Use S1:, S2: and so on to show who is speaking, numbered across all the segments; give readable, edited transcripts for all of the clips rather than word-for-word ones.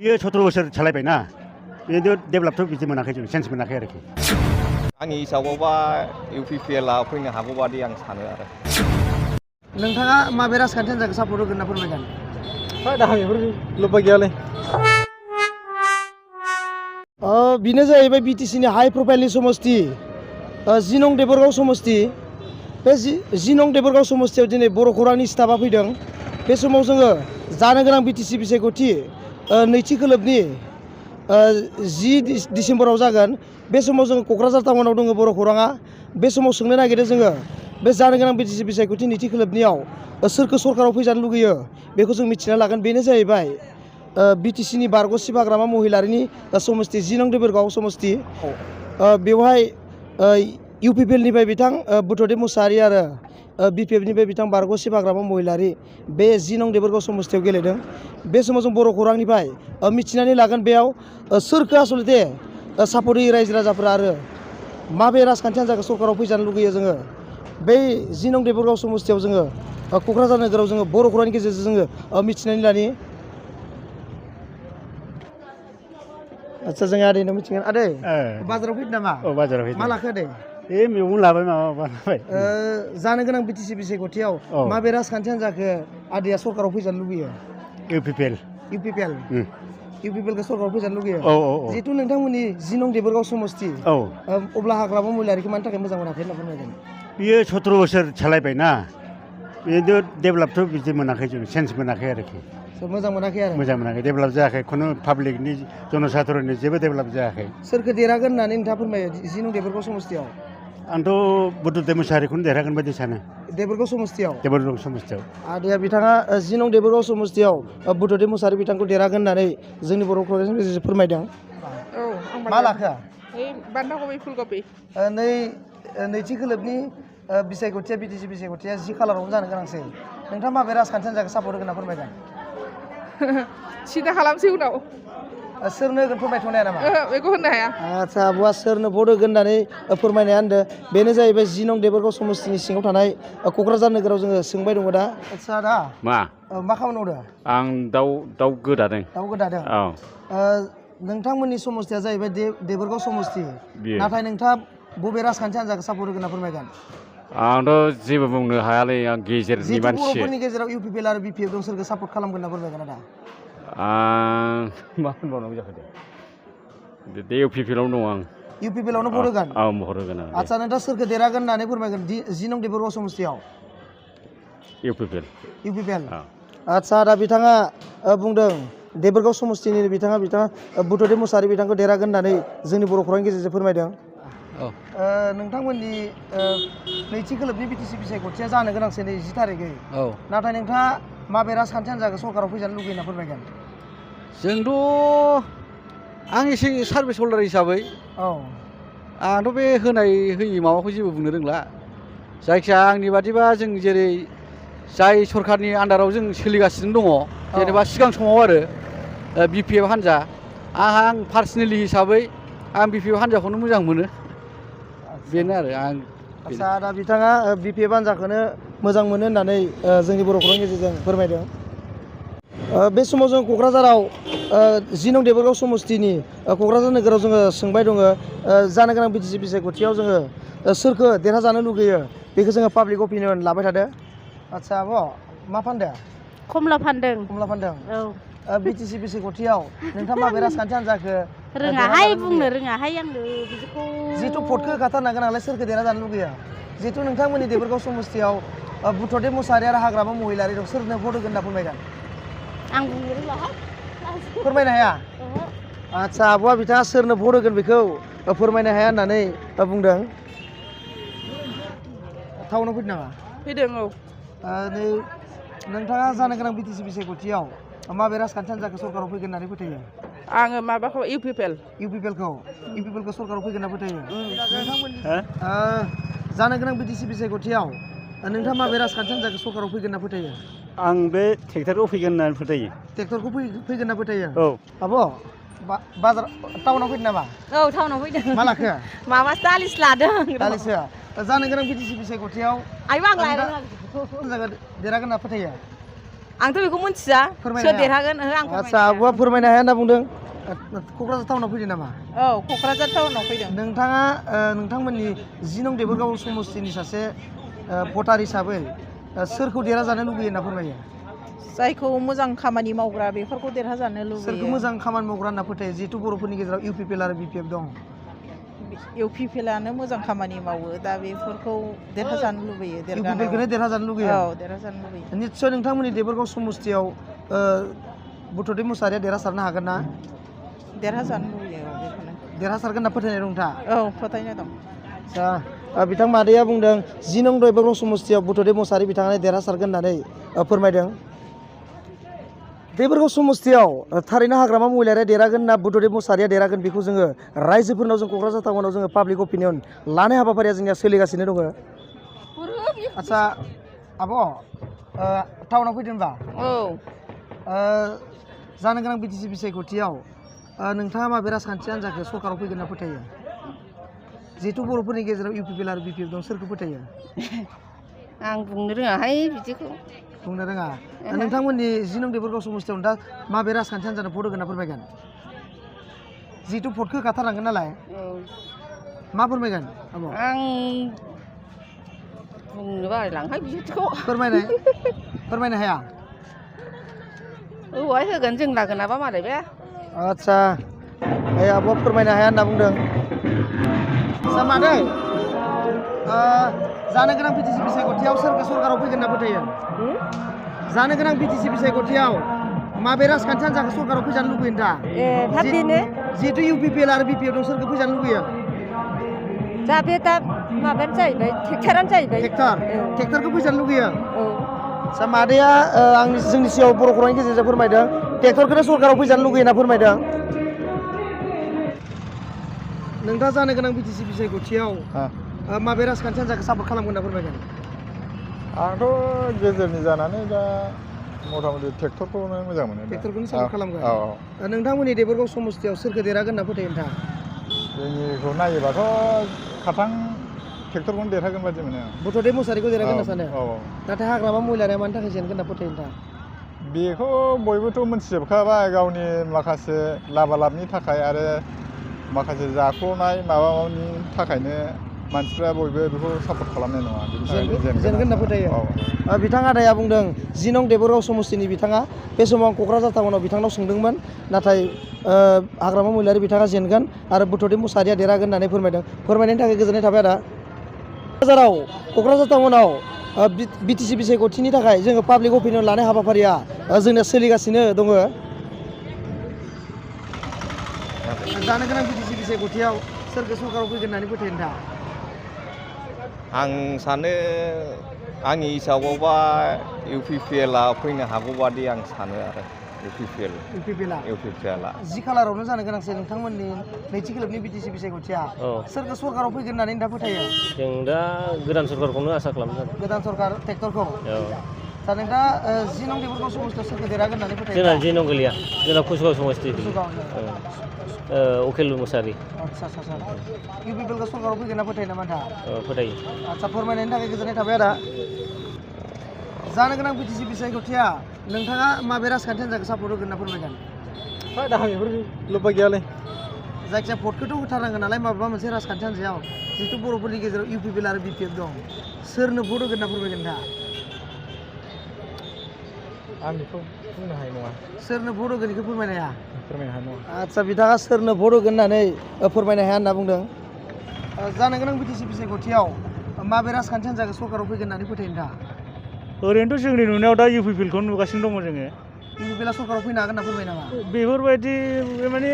S1: बेयो 17 बोसोर सालायबायना बेनो डेभेलपथ' बिदि मोनाखै जों सेन्स मोनाखै आरोखि
S2: आंनि हिसाबावबा इउपिपिएलआ फैनो हागौ बादि आं सानो आरो
S3: नोंथाङा माबे राजखान्थि हान्जाखौ सापर्ट होगोन ना फोरमायगोन
S4: दा बेफोर लोब्बा गैयालै
S3: बेनो जाहैबाय बिटिसिनि हाइ प्रफाइलनि समस्ति 10 नं देबरगाव समस्ति बे 10 नं देबरगाव समस्तियाव दिनै बर' खौरांनि स्टाफा फैदों बे समाव जोङो जानो गोनां बिटिसि बिसायख'थि नैथि खोलोबनि 10 डिसेम्बराव जागोन बे समाव जोङो क'क्राझार टाउनाव दङ बर' खौराङा बे समाव सोंनो नागिरदों जोङो बे जानो गोनां बिटिसि बिसायख'थि नैथि खोलोबनियाव सोरखौ सरकाराव फैजानो लुगैयो बेखौ जों मिथिना लागोन बेनो जाहैबाय बिटिसिनि बारग' सिबाग्रामा महिलारिनि समस्ति 10 नं देबरगाव समस्ति बेवहाय इउपिपिएलनिफ्राय बिथां बुद्धदेब मुसाहारि आरो बिपिएफनिफ्राय बिथां बारग' सिबाग्रामा महिलारि बे 10 नं देबरगाव समस्तियाव गेलेदों बे समाव जों बर' खौरांनिफ्राय मिथिनानै लागोन बेयाव सोरखौ आसलथे सापर्ट होयो रायजो राजाफोरा आरो माबे राजखान्थि हान्जाखौ सरकाराव फैजानो लुगैयो जोङो बै 10 नं देबरगाव समस्तियाव जोङो क'क्राझार नोगोराव जोङो बर' खौरांनि गेजेरजों जोङो मिथिनानै लानि आदसा जों आदैनो मिथिगोन आदै बाजाराव फैदों नामा
S1: औ बाजाराव फैदों
S3: मा लाखो आदै
S1: मैगं लाबाय माबा लाबाय
S3: जानो गोनां बिटिसि बिसायख'थियाव माबे राजखान्थि हान्जाखौ आदैया सरकाराव फैजानो लुगैयो
S1: इउपिपिएल
S3: इउपिपिएलखौ सरकाराव फैजानो लुगैयो
S1: औ
S3: जिहेतु नोंथांमोननि 10 नं देबरगाव समस्ति
S1: औ
S3: अब्ला हाग्रामा महिलारिखौ मानि थाखाय मोजां मोनाखै होनना फोरमायगोन
S1: बेयो 17 बोसोर सालायबायना बेनो डेभेलपथ' बिदि मोनाखै जों सेन्स मोनाखै आरोखि
S3: मोजां मोनाखै आरो
S1: मोजां मोनाखै डेभेलप जायाखै खुनु पाब्लिकनि जनसाधारननि जेबो डेभेलप जायाखै
S3: सोरखौ देरहागोन होननानै नोंथाङा फोरमायो 10 नं देबरगाव समस्तियाव
S1: आंथ' बुद्धदेब मुसाहारिखौनो देरहागोन बायदि सानो
S3: देबरगाव समस्तियाव
S1: देबरगाव समस्तियाव
S3: आदैया बिथाङा 10 नं देबरगाव समस्तियाव बुद्धदेब मुसाहारि बिथांखौ देरहागोन होननानै जोंनि बर' खौरांनि गेजेरजों फोरमायदों मा लाखो
S5: बान्दा कबि फुलकबि
S3: नैथि खोलोबनि बिसायख'थिया बिटिसि बिसायख'थिया 10 खालारावनो जानो गोनांसै नोंथाङा माबे राजखान्थि हान्जाखौ सापर्ट होगोन ना फोरमायगोन
S5: सिदा खालामसै उनाव
S3: सोरनो होगोन फोरमायथ'नाया नामा
S5: बेखौ होननो हाया
S3: आदसा आब'आ सोरनो भट होगोन होननानै फोरमायनाया होनदों बेनो जाहैबाय 10 नं देबरगाव समस्तिनि सिङाव थानाय क'क्राझार नोगोराव जोङो सोंबाय दङ दा आदसा दा
S6: मा
S3: खामानि मावदों
S6: आं दाउ गोदादों
S3: दाउ गोदादों
S6: औ
S3: नोंथांमोननि समस्तिया जाहैबाय देबरगाव समस्ति नाथाय नोंथाङा बबे राजखान्थि हान्जाखौ सापर्ट होगोन होनना फोरमायगोन
S6: आंथ' जेबो बुंनो हायालै आं गेजेरनि मानसि
S3: बर'फोरनि गेजेराव इउपिपिएल आरो बिपिएफ दं सोरखौ सापर्ट खालामगोन होनना फोरमायगोन आदा
S6: मा होनबावनांगौ जाखो दे इउपिपिएलावनो दं आं
S3: इउपिपिएलावनो भट होगोन
S6: औ भट होगोन आं
S3: आदसा नोंथाङा सोरखौ देरहागोन होननानै फोरमायगोन 10 नं देबरगाव समस्तियाव इउपिपिएल आदसा दा बिथाङा बुंदों देबरगाव समस्तिनि बिथाङा बुद्धदेब मुसाहारि बिथांखौ देरहागोन होननानै जोंनि बर' खौरांनि गेजेरजों फोरमायदों नोंथांमोननि नैथि खोलोबनि बिटिसि बिसायख'थिया जानो गोनांसै 10 थारिखै नाथाय नोंथाङा माबे राजखान्थि हान्जाखौ सरकाराव फैजानो लुगैयो होनना फोरमायगोन
S4: जोंथ' आं एसे सार्भिस हल्डार हिसाबै आंथ' बे होयि माबाखौ जेबो बुंनो रोंला जायखिया आंनि बादिबा जों जेरै जाय सरकारनि आन्दाराव जों सोलिगासिनो दङ जेनेबा सिगां समाव आरो बिपिएफ हान्जा आं पार्सनेलि हिसाबै आं बिपिएफ हान्जाखौनो मोजां मोनो बेनो आरो आं
S3: आदसा दा बिथाङा बिपिएफ हान्जाखौनो मोजां मोनो होननानै जोंनि बर' खौरांनि गेजेरजों फोरमायदों बे समाव जों क'क्राझाराव 10 नं देबरगाव समस्तिनि क'क्राझार नोगोराव जोङो सोंबाय दङ जानो गोनां बिटिसि बिसायख'थियाव जोङो सोरखौ देरहाजानो लुगैयो बेखौ जोङो पाब्लिक अपिनियन लाबाय थादों आदसा आब' मा फानदों
S7: खमला फानदों
S3: औ बिटिसि बिसायख'थियाव नोंथाङा माबे राजखान्थि हान्जाखौ
S7: रोङाहाय बुंनो रोङाहाय आङो बिदिखौ
S3: जिहेथु भटखौ होखाथारनांगोन नालाय सोरखौ देरहाजानो लुगैयो जिहेतु नोंथांमोननि देबरगाव समस्तियाव बुद्धदेब मुसाहारि आरो हाग्रामा महिलारि दं सोरनो भट होगोन होनना फोरमायगोन
S7: आं बुंनो रोङाहाय
S3: फोरमायनो हाया आदसा आब'आ बिथाङा सोरनो भट होगोन बेखौ फोरमायनो हाया होननानै बुंदों टाउनाव फैदों नामा
S5: फैदों
S3: नै नोंथाङा जानो गोनां बिटिसि बिसायख'थियाव माबे राजखान्थि हान्जाखौ सरकाराव फैगोन होननानै फोथायो
S5: आङो माबाखौ
S3: इउपिपिएलखौ सरकाराव फैगोन होनना फोथायो नोंथांमोननि जानो गोनां बिटिसि बिसायख'थियाव नोंथाङा माबे राजखान्थि हान्जाखौ सरकाराव फैगोन होनना फोथायो
S1: आं बे ट्रेक्टरखौ फैगोन होननानै फोथायो
S3: ट्रेक्टरखौ फैगोन होनना फोथायो
S1: औ
S3: आब' बाजार टाउनाव फैदों नामा
S7: औ टाउनाव फैदों
S3: मा लाखो
S7: माबा दालिस लादों
S3: दालिसो जानो गोनां बिटिसि बिसायख'थियाव
S7: आयौ आं लायदों
S3: देरहागोन होनना फोथायो
S7: आंथ' बेखौ मिथिया
S3: फोरमायनो
S7: सोर
S3: हाया?
S7: देरहागोन आं
S3: आदसा आब'आ फोरमायनो हाया होनना बुंदों क'क्राझार टाउनाव फैदों नामा
S5: औ क'क्राझार टाउनाव फैदों
S3: नोंथाङा नोंथांमोननि 10 नं देबोरगाव समस्तिनि सासे भटार हिसाबै सोरखौ देरहाजानो लुगैयो होनना फोरमायो
S5: जायखौ मोजां खामानि मावग्रा बेफोरखौ देरहाजानो
S3: सोरखौ
S5: लुबैयो
S3: मोजां खामानि मावग्रा होनना फोथायो जिहेतु बर'फोरनि गेजेराव UPPL आरो BPF दं
S5: इउपिपिएलआनो मोजां खामानि मावो दा बेफोरखौ देरहाजानो लुबैयो
S3: UPPLखौनो देरहाजानो लुगैयो
S5: औ देरहाजानो लुबैयो
S3: निस्सय नोंथांमोननि देबोरगाव समस्तियाव बुद्धदेब मुसाहारिया देरहासारनो हागोन ना
S5: देरहाजानो लुबैयो औ बेखौनो
S3: देरहासारगोन होनना फोथायनाय दं नोंथाङा
S5: औ फोथायनाय दं
S3: आदसा बिथां मादैया बुंदों 10 नं देबोरगाव समस्तियाव बुद्धदेब मुसाहारि बिथाङानो देरहासारगोन होननानै फोरमायदों देबोरगाव समस्तियाव थारैनो हाग्रामा महिलारिया देरहागोन ना बुद्धदेब मुसाहारिया देरहागोन बेखौ जोङो रायजोफोरनाव जों क'क्राझार टाउनाव जोङो पाब्लिक अपिनियन लानाय हाबाफारिया जोंनिया सोलिगासिनो दङ आदसा आब' टाउनाव फैदों होनबा
S5: औ
S3: जानो गोनां BTC बिसायख'थियाव नोंथाङा माबे राजखान्थि हान्जाखौ सरकाराव फैगोन होनना फोथायो जिहेतु बर'फोरनि गेजेराव UPPL आरो BPF दं सोरखौ फोथायो
S7: आं बुंनो रोङाहाय बिदिखौ
S3: बुंनो रोङा नोंथांमोननि 10 नं देबोरगाव समस्तियाव दा माबे राजखान्थि हान्जानो भट होगोन होनना फोरमायगोन जिहेतु भटखौ होखाथारनांगोन नालाय मा फोरमायगोन आब'
S7: आं बुंनो बालायलांहाय बिदिखौ
S3: फोरमायनो हाया
S7: औहाय होगोन जों लागोनाबा मालाय बे
S3: आदसा आब' फोरमायनो हाया होनना बुंदों आदसा मादै जानो गोनां BTC बिसायख'थियाव सोरखौ सरकाराव फैगोन होनना फोथायो जानो गोनां BTC बिसायख'थियाव माबे राजखान्थि हान्जाखौ सरकाराव फैजानो लुबैयो दा जिहेतु UPPL आरो BPF दं सोरखौ फैजानो लुबैयो
S7: दा बे दा माबायानो जाहैबाय ट्रेक्टरानो जाहैबाय
S3: ट्रेक्टरखौ फैजानो लुबैयो आदसा मादैया जोंनि सिगाङाव बर' खौरांनि गेजेरजों फोरमायदों ट्रेक्टरखौनो सरकाराव फैजानो लुगैयो होनना फोरमायदों नोंथाङा जानो गोनां BTC बिसायख'थियाव माबे राजखान्थि हान्जाखौ सापर्ट खालामगोन होनना फोरमायगोन
S8: आंथ' गेजेरनि जानानै दा मथा मथि ट्रेक्टरखौनो मोजां मोनो
S3: ट्रेक्टरखौनो सापर्ट खालामगोन नोंथांमोननि देबोरगाव समस्तियाव सोरखौ देरहागोन होनना फोथायो नोंथाङा
S8: जोंनिखौ नायोबाथ' खाथां ट्रेक्टरखौनो देरहागोन बायदि मोनो
S3: बुद्धदेब मुसाहारिखौ देरहागोन होनना सानो नाथाय हाग्रामा महिलारिया मानि थाखाय जेनगोन होनना फोथायो नोंथाङा
S8: बेखौ बयबोथ' मोनथिजोबखाबाय गावनि माखासे लाबा लाबनि थाखाय आरो माखासे जाख्ल'नाय माबा माबिनि थाखायनो मानसिफ्रा बयबो बेखौ सापर्ट खालामनाय नङा
S3: जेनगोन होनना फोथायो बिथां आदाया बुंदों 10 नं देबोरगाव समस्तिनि बिथाङा बे समाव आं क'क्राझार टाउनाव बिथांनाव सोंदोंमोन नाथाय हाग्रामा महिलारि बिथाङा जेनगोन आरो बुद्धदेब मुसाहारिया देरहागोन होननानै फोरमायनायनि थाखाय गोजोननाय थाबाय आदा क'क्राझार टाउनाव BTC बिसायख'थिनि थाखाय जोङो पाब्लिक अपिनियन लानाय हाबाफारिया जोंनिया सोलिगासिनो दङ जानो गोनां BTC बिसायख'थियाव सोरखौ सरकाराव फैगोन होननानै फोथायो नोंथाङा
S2: आं सानो आंनि हिसाबावबा UPPLआ फैनो हागौ बादि आं सानो आरो UPPLआ
S3: 10 खालारावनो जानो गोनांसै नोंथांमोननि नैथि खोलोबनि BTC बिसायख'थिया सोरखौ सरकाराव फैगोन होननानै नोंथाङा फोथायो
S9: जों दा गोदान सरकारखौनो आसा खालामदों
S3: गोदान सरकार ट्रेक्टरखौ दा नोंथाङा 10 नं देबोरगाव समस्तियाव सोरखौ देरहागोन होननानै फोथायो
S9: जोंना 10 नं गोलैया जोंना कुसुगाव समस्ति उकिल मुसाहारि
S3: आदसा UPPLखौ सरकाराव फैगोन होनना फोथायो नामा नोंथाङा
S9: फोथायो
S3: आदसा फोरमायनायनि थाखाय गोजोननाय थाबाय आदा जानो गोनां BTC बिसायख'थिया नोंथाङा माबे राजखान्थि हान्जाखौ सापर्ट होगोन होनना फोरमायगोन
S8: दा बेफोर लोब्बा गैयालै
S3: जायखिजाया भटखौथ' होथारनांगोन नालाय माबा मोनसे राजखान्थि हान्जायाव जिहेतु बर'फोरनि गेजेराव UPPL आरो BPF दं सोरनो भट होगोन होनना फोरमायगोन नोंथाङा
S8: आं बेखौ बुंनो हानाय नङा
S3: सोरनो भट होगोन बेखौ फोरमायनो हाया
S8: नङा
S3: आदसा बिथाङा सोरनो भट होगोन होननानै फोरमायनो हाया होनना बुंदों जानो गोनां BTC बिसायख'थियाव माबे राजखान्थि हान्जाखौ सरकाराव फैगोन होननानै फोथायो नोंथाङा
S1: ओरैनोथ' जोंनि नुनायाव दा UPPLखौनो नुगासिनो दङ जोङो
S3: UPPLआ सरकाराव फैनो हागोन होनना फोरमायो नामा
S1: बेफोरबायदि माने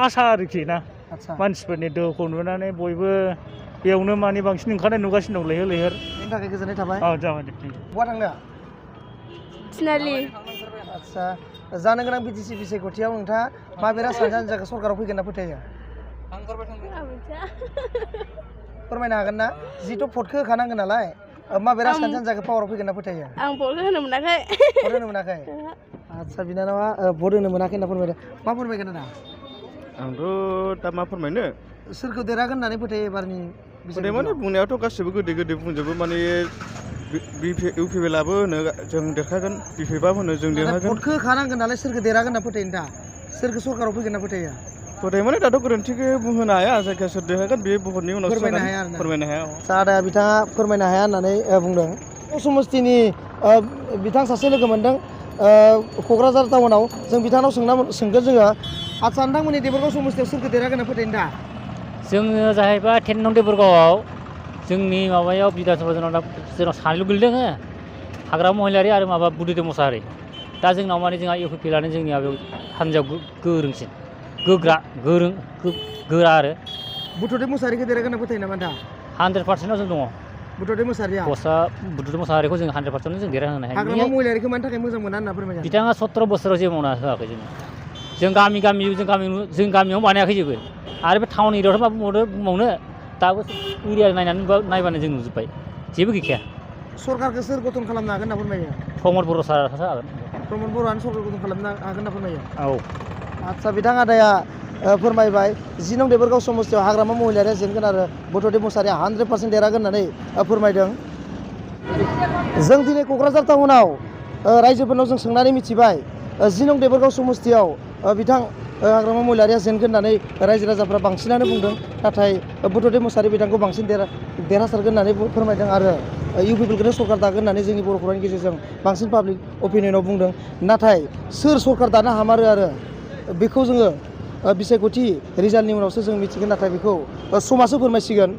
S1: आसा आरोखि ना
S3: आदसा
S1: मानसिफोरनि दोहौखौ नुनानै बयबो बेयावनो माने बांसिन ओंखारनाय नुगासिनो दं लैहोर
S3: बेनि थाखाय गोजोननाय थाबाय
S1: जाबाय दे
S3: बहा थांनो
S7: थिनालि
S3: आदसा जानो गोनां BTC बिसायख'थियाव नोंथाङा माबे राजखान्थि हान्जाखौ सरकाराव फैगोन होनना फोथायो फोरमायनो हागोन ना जिहेथु भटखौ होखानांगोन नालाय माबे राजखान्थि हान्जाखौ पावाराव फैगोन होनना फोथायो
S7: आं भटखौ होनो मोनाखै
S3: भट होनो मोनाखै आदसा बिनानावा भट होनो मोनाखै होनना फोरमायदों मा फोरमायगोन होनना
S10: आंथ' दा मा फोरमायनो
S3: सोरखौ देरहागोन होननानै फोथायो एबारनि
S10: माने बुंनायाथ' गासिबो गोदै बुंजोबो माने इउपिपिएलआबो होनो जों देरखागोन बिपिएफआबो होनो जों देरहागोन
S3: भटखौ होखानांगोन नालाय सोरखौ देरहागोन होनना फोथायो दा सोरखौ सरकाराव फैगोन होनना फोथायो
S10: गथाय माने दाथ' गोरोन्थिखौ बुंहोनो हाया जायखिया सोर देरहागोन बे भटनि उनाव
S3: फोरमायनो हाया आरोना
S10: फोरमायनो हाया
S3: सादा बिथाङा फोरमायनो हाया होननानै बुंदों समस्तिनि बिथां सासे लोगो मोनदों क'क्राझार टाउनाव जों बिथांनाव सोंगोन जोङो आदसा नोंथांमोननि देबरगाव समस्तियाव सोरखौ देरहागोन होनना फोथायो दा
S11: जोङो जाहैबाय 10 नं देबरगावआव जोंनि माबायाव बिधानसभा जोंनाव सानैल' गोलैदों हाग्रामा महिलारि आरो माबा बुदिदेव मोसाहारि दा जोंनाव माने जोंहा इउपिपिएलआनो जोंनिया बेयाव हान्जायाव गोरोंसिन गोरा आरो
S3: बुद्धदेब मोसाहारिखौ देरहागोन होनना फोथायो नामा दा
S11: 100%आव जों दङ
S3: बुद्धदेब मोसाहारिया
S11: बुद्धदेब मोसाहारिखौ जों 100% जों देरहाहोनो हायो
S3: हाग्रामा महिलारिखौ मानि थाखाय मोजां मोना होनना फोरमायगोन
S11: बिथाङा 17 बोसोराव जेबो मावना होआखै जों गामियाव बानायाखै जेबो आरो बे टाउन एरियायावथ' मा बुंबावनो दाबो एरिया नायबानो जों नुजोब्बाय जेबो गैखाया
S3: सरकारखौ सोर गठन खालामनो हागोन होनना फोरमायो
S11: प्रमद बर' सारासो हागोन
S3: प्रमद बर'आनो सरकार गठन खालामनो हागोन होनना फोरमायो
S11: औ
S3: आदसा बिथां आदाया फोरमायबाय 10 नं देबरगाव समस्तियाव हाग्रामा महिलारिया जेनगोन आरो बुद्धदेब मोसाहारिया 100% देरहागोन होननानै फोरमायदों जों दिनै क'क्राझार टाउनाव रायजोफोरनाव जों सोंनानै मिथिबाय 10 नं देबरगाव समस्तियाव बिथां हाग्रामा महिलारिया जेनगोन होननानै रायजो राजाफ्रा बांसिनानो बुंदों नाथाय बुद्धदेब मोसाहारि बिथांखौ बांसिन देरहासारगोन होननानै फोरमायदों आरो इउपिपिएलखौनो सरकार दागोन होननानै जोंनि बर' खौरांनि गेजेरजों बांसिन पाब्लिक अपिनियनाव बुंदों नाथाय सोर सरकार दानो हामारो आरो बेखौ जोङो बिसायख'थि रिजाल्टनि उनावसो जों मिथिगोन नाथाय बेखौ समासो फोरमायसिगोन